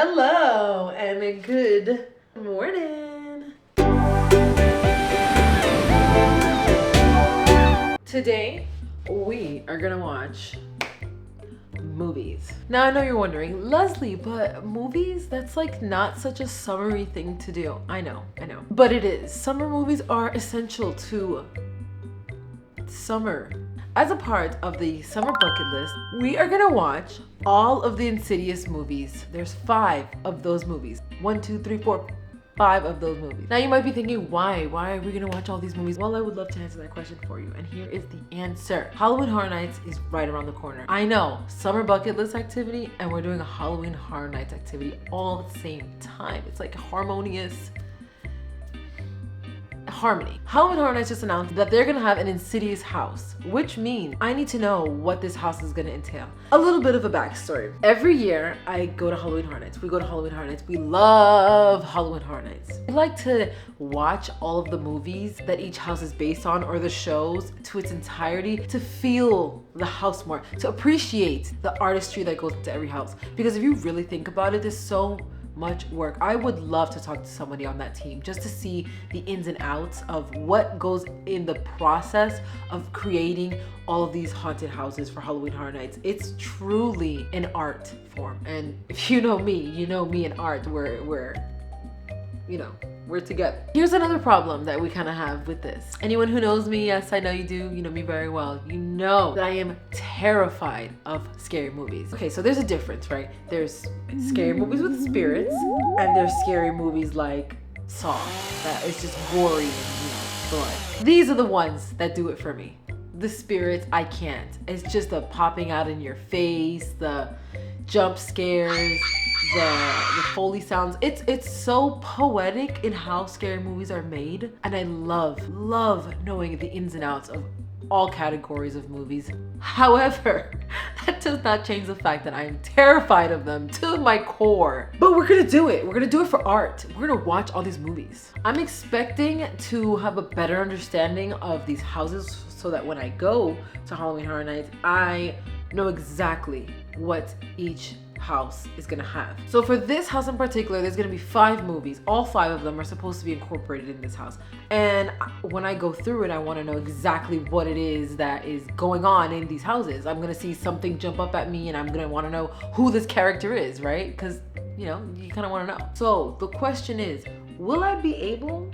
Hello and good morning. Today we are gonna watch movies. Now I know you're wondering, Leslie, but movies? That's like not such a summery thing to do. I know. But it is. Summer movies are essential to summer. As a part of the summer bucket list, we are gonna watch all of the Insidious movies. There's 5 of those movies. 1, 2, 3, 4, 5 of those movies. Now you might be thinking, why? Why are we gonna watch all these movies? Well, I would love to answer that question for you. And here is the answer. Halloween Horror Nights is right around the corner. I know, summer bucket list activity, and we're doing a Halloween Horror Nights activity all at the same time. It's like harmonious harmony. Halloween Horror Nights just announced that they're gonna have an Insidious house, which means I need to know what this house is gonna entail. A little bit of a backstory. Every year I go to Halloween Horror Nights. We go to Halloween Horror Nights. We love Halloween Horror Nights. We like to watch all of the movies that each house is based on, or the shows to its entirety, to feel the house more, to appreciate the artistry that goes into every house. Because if you really think about it, there's so much work. I would love to talk to somebody on that team just to see the ins and outs of what goes in the process of creating all of these haunted houses for Halloween Horror Nights. It's truly an art form. And if you know me in art, we're together. Here's another problem that we kind of have with this. Anyone who knows me, yes, I know you do, you know me very well, you know that I am terrified of scary movies. Okay, so there's a difference, right? There's scary movies with spirits, and there's scary movies like Saw, that is just gory and, blood. These are the ones that do it for me. The spirits, I can't. It's just the popping out in your face, the jump scares, the Foley sounds. It's so poetic in how scary movies are made, and I love knowing the ins and outs of all categories of movies. However, that does not change the fact that I am terrified of them to my core. But we're gonna do it. We're gonna do it for art. We're gonna watch all these movies. I'm expecting to have a better understanding of these houses so that when I go to Halloween Horror Nights, I know exactly what each house is gonna have. So for this house in particular, there's gonna be 5 movies. All 5 of them are supposed to be incorporated in this house. And when I go through it, I wanna know exactly what it is that is going on in these houses. I'm gonna see something jump up at me and I'm gonna wanna know who this character is, right? Because, you kinda wanna know. So the question is, will I be able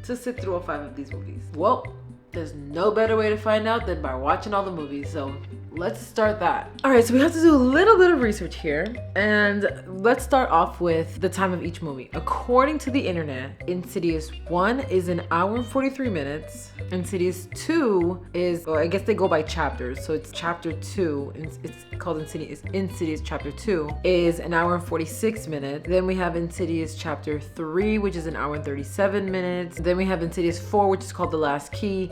to sit through all 5 of these movies? Well, there's no better way to find out than by watching all the movies. So let's start that. All right, so we have to do a little bit of research here, and let's start off with the time of each movie. According to the internet, Insidious 1 is 1 hour and 43 minutes. Insidious 2 is, well, I guess they go by chapters, so it's chapter 2, it's called Insidious chapter 2, is 1 hour and 46 minutes. Then we have Insidious chapter 3, which is 1 hour and 37 minutes. Then we have Insidious 4, which is called The Last Key,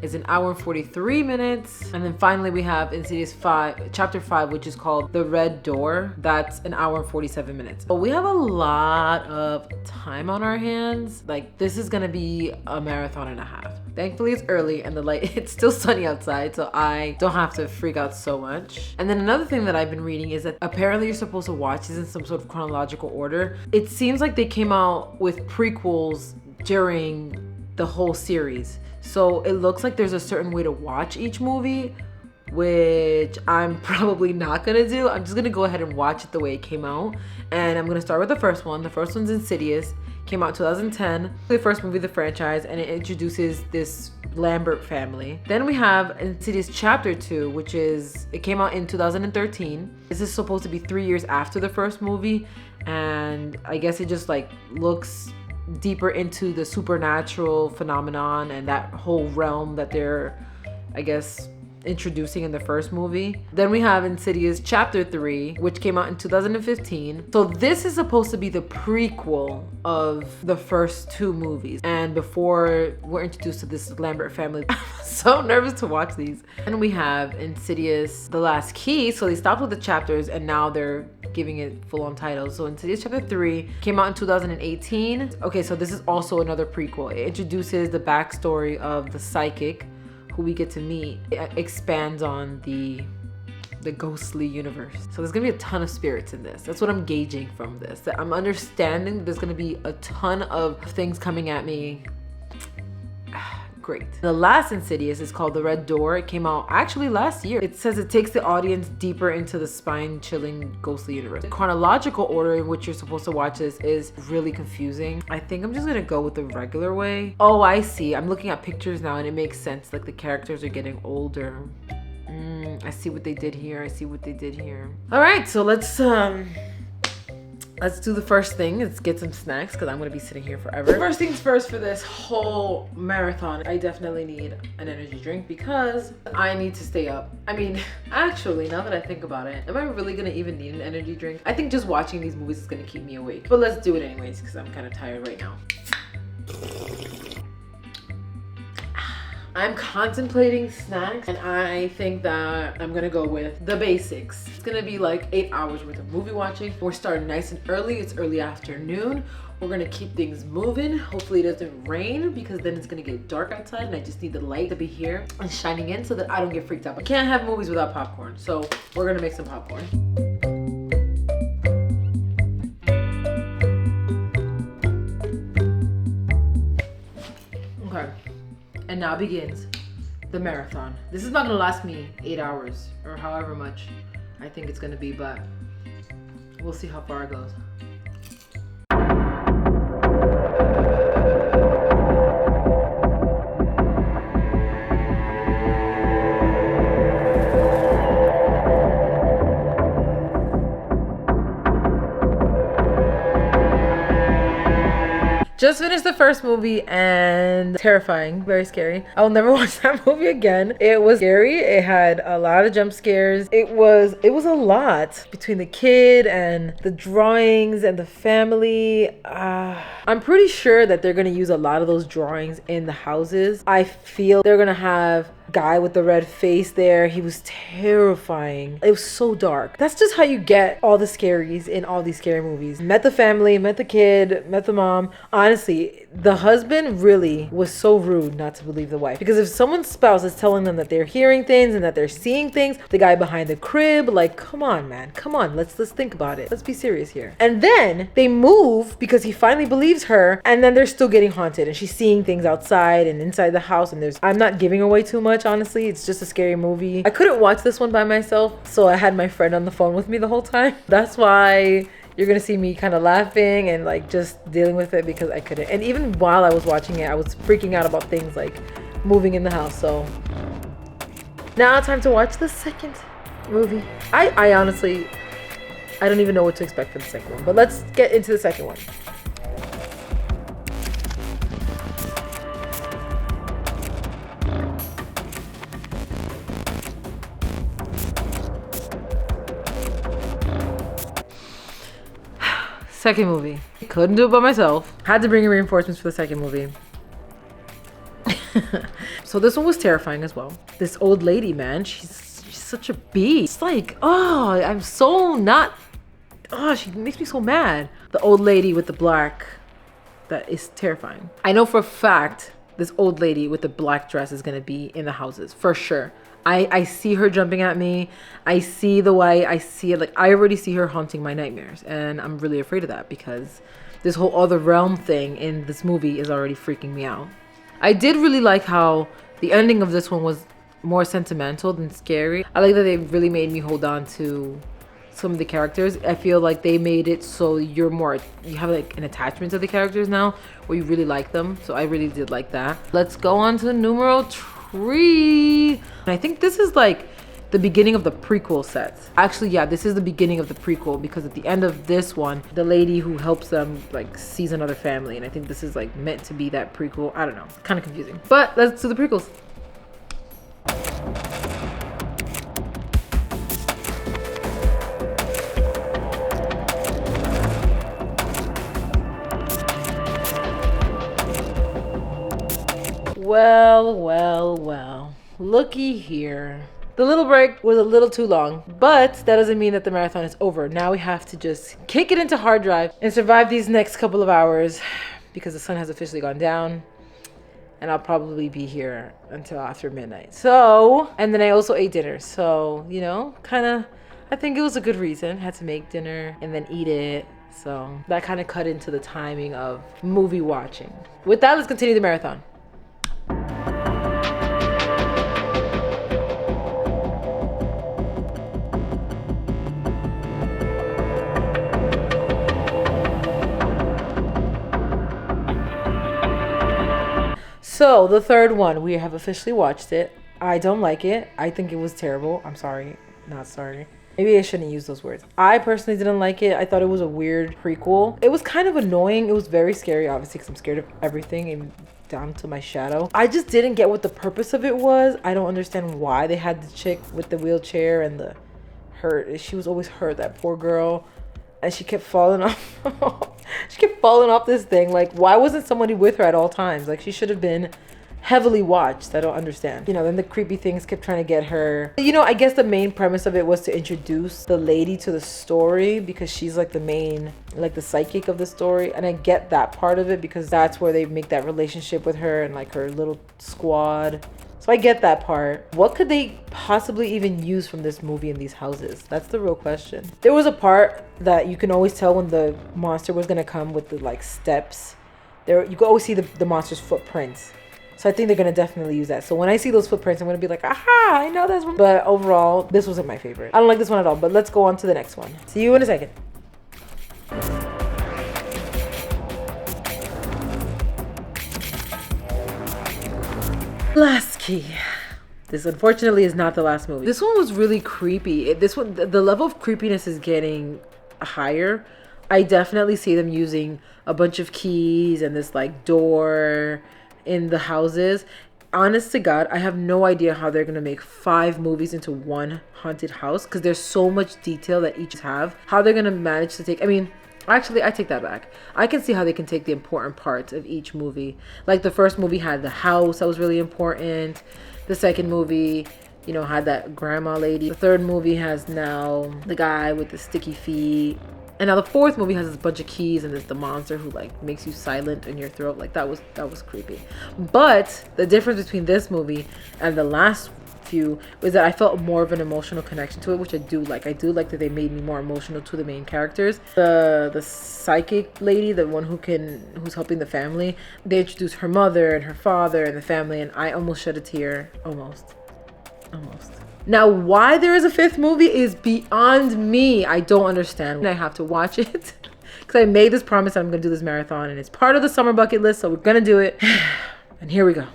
is 1 hour and 43 minutes. And then finally we have Insidious 5, chapter 5, which is called The Red Door. That's 1 hour and 47 minutes. But we have a lot of time on our hands. Like, this is gonna be a marathon and a half. Thankfully it's early and it's still sunny outside, so I don't have to freak out so much. And then another thing that I've been reading is that apparently you're supposed to watch these in some sort of chronological order. It seems like they came out with prequels during the whole series. So it looks like there's a certain way to watch each movie, which I'm probably not gonna do. I'm just gonna go ahead and watch it the way it came out. And I'm gonna start with the first one. The first one's Insidious. Came out 2010. The first movie of the franchise, and it introduces this Lambert family. Then we have Insidious Chapter 2, it came out in 2013. This is supposed to be 3 years after the first movie, and I guess it just looks deeper into the supernatural phenomenon and that whole realm that they're, I guess, introducing in the first movie. Then we have Insidious Chapter 3, which came out in 2015. So this is supposed to be the prequel of the first 2 movies. And before we're introduced to this Lambert family, I'm so nervous to watch these. And we have Insidious The Last Key. So they stopped with the chapters and now they're giving it full-on titles. So Insidious Chapter 3 came out in 2018. Okay, so this is also another prequel. It introduces the backstory of the psychic who we get to meet. It expands on the the ghostly universe. So there's gonna be a ton of spirits in this. That's what I'm gauging from this. That I'm understanding that there's gonna be a ton of things coming at me. Great. The last Insidious is called The Red Door. It came out actually last year. It says it takes the audience deeper into the spine-chilling ghostly universe. The chronological order in which you're supposed to watch this is really confusing. I think I'm just gonna go with the regular way. Oh, I see. I'm looking at pictures now and it makes sense. Like the characters are getting older. I see what they did here. I see what they did here. All right, so let's do the first thing. Let's get some snacks because I'm gonna be sitting here forever. First things first, for this whole marathon, I definitely need an energy drink because I need to stay up. I mean, actually, now that I think about it, am I really gonna even need an energy drink? I think just watching these movies is gonna keep me awake. But let's do it anyways because I'm kind of tired right now. I'm contemplating snacks and I think that I'm gonna go with the basics. It's gonna be like 8 hours worth of movie watching. We're starting nice and early. It's early afternoon. We're gonna keep things moving. Hopefully it doesn't rain because then it's gonna get dark outside and I just need the light to be here and shining in so that I don't get freaked out. I can't have movies without popcorn. So we're gonna make some popcorn. Okay. And now begins the marathon. This is not gonna last me 8 hours or however much I think it's gonna be, but we'll see how far it goes. Just finished the first movie and terrifying, very scary. I'll never watch that movie again. It was scary. It had a lot of jump scares. It was a lot between the kid and the drawings and the family. I'm pretty sure that they're gonna use a lot of those drawings in the houses. I feel they're gonna have guy with the red face there. He was terrifying. It was so dark. That's just how you get all the scaries in all these scary movies. Met the family, met the kid, met the mom. Honestly, the husband really was so rude not to believe the wife. Because if someone's spouse is telling them that they're hearing things and that they're seeing things, the guy behind the crib, like, come on, man, come on, let's think about it. Let's be serious here. And then they move because he finally believes her, and then they're still getting haunted and she's seeing things outside and inside the house, and I'm not giving away too much, honestly. It's just a scary movie. I couldn't watch this one by myself, so I had my friend on the phone with me the whole time. That's why you're gonna see me kind of laughing and like just dealing with it because I couldn't. And even while I was watching it, I was freaking out about things like moving in the house. So now time to watch the second movie. I honestly, I don't even know what to expect for the second one, but let's get into the second one. Second movie. Couldn't do it by myself. Had to bring in reinforcements for the second movie. So this one was terrifying as well. This old lady, man, she's such a beast. It's like, oh, I'm so not, oh, she makes me so mad. The old lady with the black, that is terrifying. I know for a fact this old lady with the black dress is gonna be in the houses for sure. I see her jumping at me. I see the way I see it. Like, I already see her haunting my nightmares. And I'm really afraid of that because this whole other realm thing in this movie is already freaking me out. I did really like how the ending of this one was more sentimental than scary. I like that they really made me hold on to some of the characters. I feel like they made it so you have like an attachment to the characters now where you really like them. So I really did like that. Let's go on to numero 3. And I think this is like the beginning of the prequel set. Actually, yeah, this is the beginning of the prequel because at the end of this one, the lady who helps them like sees another family. And I think this is like meant to be that prequel. I don't know, kind of confusing. But let's do the prequels. Well, looky here. The little break was a little too long, but that doesn't mean that the marathon is over. Now we have to just kick it into hard drive and survive these next couple of hours because the sun has officially gone down and I'll probably be here until after midnight. So, and then I also ate dinner. So, you know, kind of, I think it was a good reason. Had to make dinner and then eat it. So that kind of cut into the timing of movie watching. With that, let's continue the marathon. So the third one, we have officially watched it. I don't like it. I think it was terrible. I'm sorry. Not sorry. Maybe I shouldn't use those words. I personally didn't like it. I thought it was a weird prequel. It was kind of annoying. It was very scary, obviously, because I'm scared of everything and down to my shadow. I just didn't get what the purpose of it was. I don't understand why they had the chick with the wheelchair and the hurt. She was always hurt, that poor girl. And she kept falling off. She kept falling off this thing. Like, why wasn't somebody with her at all times? Like, she should have been heavily watched. I don't understand. You know, then the creepy things kept trying to get her. You know, I guess the main premise of it was to introduce the lady to the story because she's like the main, like the psychic of the story. And I get that part of it because that's where they make that relationship with her and like her little squad. So I get that part. What could they possibly even use from this movie in these houses? That's the real question. There was a part that you can always tell when the monster was gonna come with the like steps. There, you can always see the monster's footprints. So I think they're gonna definitely use that. So when I see those footprints, I'm gonna be like, aha, I know that's one. But overall, this wasn't my favorite. I don't like this one at all, but let's go on to the next one. See you in a second. Last key. This unfortunately is not the last movie. This one was really creepy. This one, the level of creepiness is getting higher. I definitely see them using a bunch of keys and this like door in the houses. Honest to God, I have no idea how they're gonna make 5 movies into one haunted house because there's so much detail that each have. How they're gonna manage to take, I mean, actually, I take that back. I can see how they can take the important parts of each movie. Like the first movie had the house that was really important. The second movie, you know, had that grandma lady. The third movie has now the guy with the sticky feet. And now the fourth movie has this bunch of keys and it's the monster who like makes you silent in your throat. Like that was creepy. But the difference between this movie and the last few was that I felt more of an emotional connection to it, which I do like. I do like that they made me more emotional to the main characters. The psychic lady, the one who's helping the family, they introduced her mother and her father and the family, and I almost shed a tear. Almost. Now, why there is a 5th movie is beyond me. I don't understand. I have to watch it because I made this promise that I'm gonna do this marathon, and it's part of the summer bucket list, so we're gonna do it. And here we go.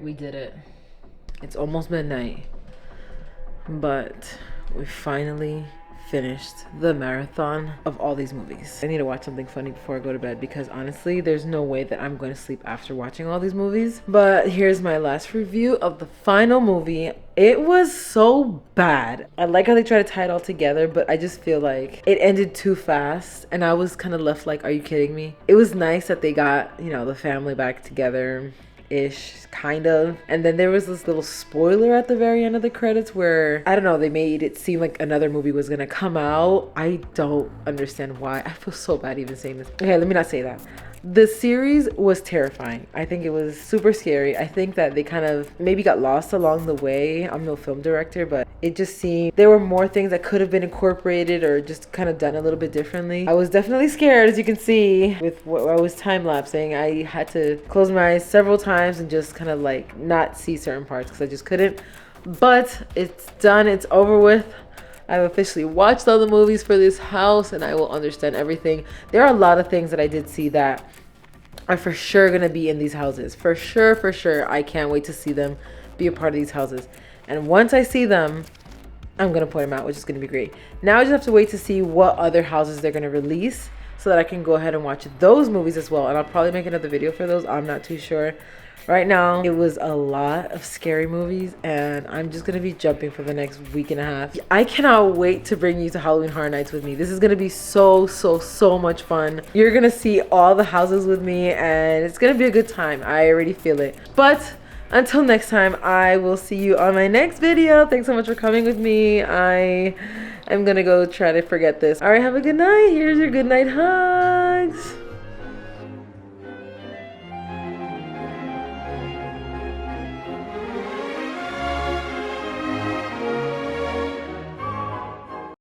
We did it. It's almost midnight, but we finally finished the marathon of all these movies. I need to watch something funny before I go to bed because honestly, there's no way that I'm going to sleep after watching all these movies. But here's my last review of the final movie. It was so bad. I like how they try to tie it all together, but I just feel like it ended too fast and I was kind of left like, are you kidding me? It was nice that they got, you know, the family back together ish, kind of. And then there was this little spoiler at the very end of the credits where, I don't know, they made it seem like another movie was gonna come out. I don't understand why. I feel so bad even saying this. Okay, let me not say that. The series was terrifying. I think it was super scary. I think that they kind of maybe got lost along the way. I'm no film director, but it just seemed there were more things that could have been incorporated or just kind of done a little bit differently. I was definitely scared, as you can see, with what I was time-lapsing. I had to close my eyes several times and just kind of like not see certain parts because I just couldn't. But it's done. It's over with. I've officially watched all the movies for this house and I will understand everything. There are a lot of things that I did see that are for sure gonna be in these houses. For sure. I can't wait to see them be a part of these houses. And once I see them, I'm gonna point them out, which is gonna be great. Now I just have to wait to see what other houses they're gonna release so that I can go ahead and watch those movies as well. And I'll probably make another video for those. I'm not too sure. Right now, it was a lot of scary movies and I'm just gonna be jumping for the next week and a half. I cannot wait to bring you to Halloween Horror Nights with me. This is gonna be so much fun. You're gonna see all the houses with me and it's gonna be a good time. I already feel it. But until next time, I will see you on my next video. Thanks so much for coming with me. I I'm gonna go try to forget this. All right, have a good night. Here's your good night hugs.